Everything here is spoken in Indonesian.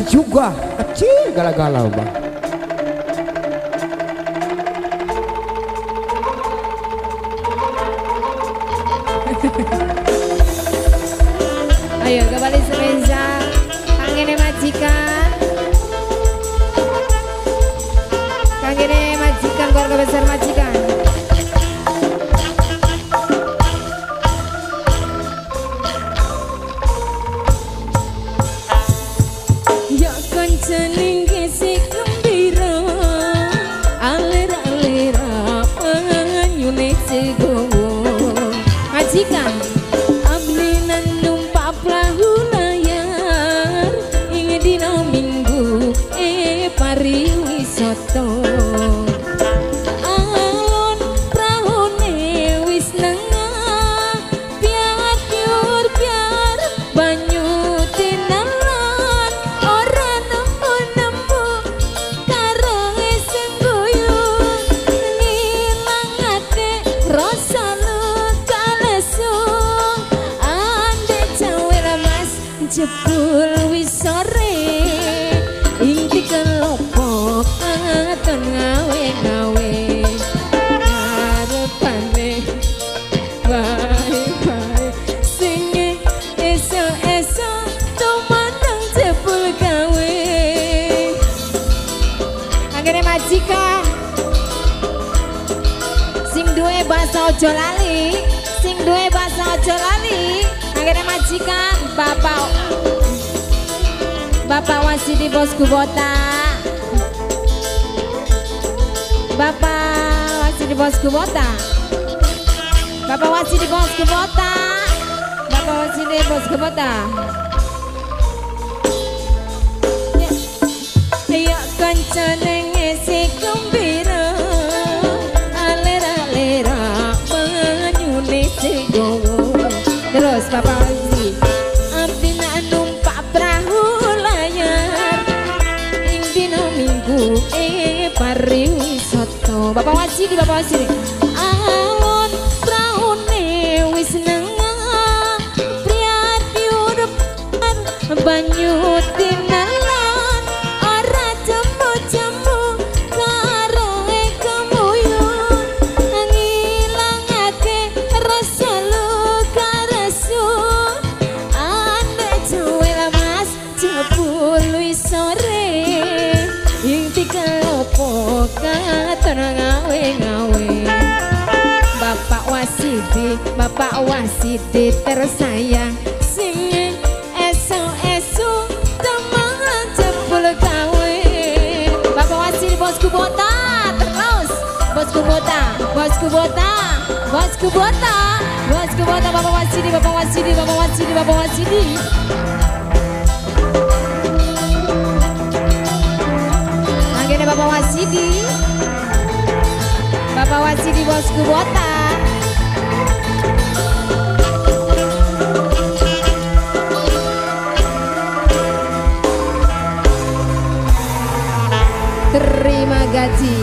Juga kecil galau-galau bang. Ayo kembali semeja kangen majikan, kangen majikan, keluarga besar majikan. Ya kancaning gesek gembira, alera-alera panganyune segowo majikan. Pariwisata alon prahone wis nengah, biar tiur biar banyu tinalan, ora nemu-nemu karo sing guyu, ngilangake rasa luka lesu, ande cawe mas jebul wis sore. Inti kelopok aton ngawe-ngawe ngarepane bae-bae sing eso-eso tumanang jebul gawe. Anggere majikan sing duwe basa aja lali, sing duwe basa aja lali. Anggere majikan Bapak Wasidi Bosku Botak, Bapak Wasidi Bosku Botak, Bapak Wasidi Bosku Botak, Bapak Wasidi Bosku Botak. Ya kancane ngisi gembira, alera-alera banyune segowo. Terus Bapak Wasidi abdi nak numpak perahu pariwisata. Bapak Wasidi, Bapak Wasidi alon praune wis nengah, priati urepan banyu tinalan, ora jemu-jemu karo kemuyu, ngilangake rasa luka resu, ande jewel mas jebul wis sore. Inti kelopok katon ngawe-ngawe. Bapak Wasidi tersayang, sing eso-eso temangan jebul gawe. Bapak Wasidi Bosku Botak, terus Bosku Botak, Bosku Botak, Bosku Botak, Bosku Botak. Bapak Wasidi, Bapak Wasidi, Bapak Wasidi, Bapak Wasidi. Bapak Wasidi, Bapak Wasidi Bosku Botak. Terima gaji.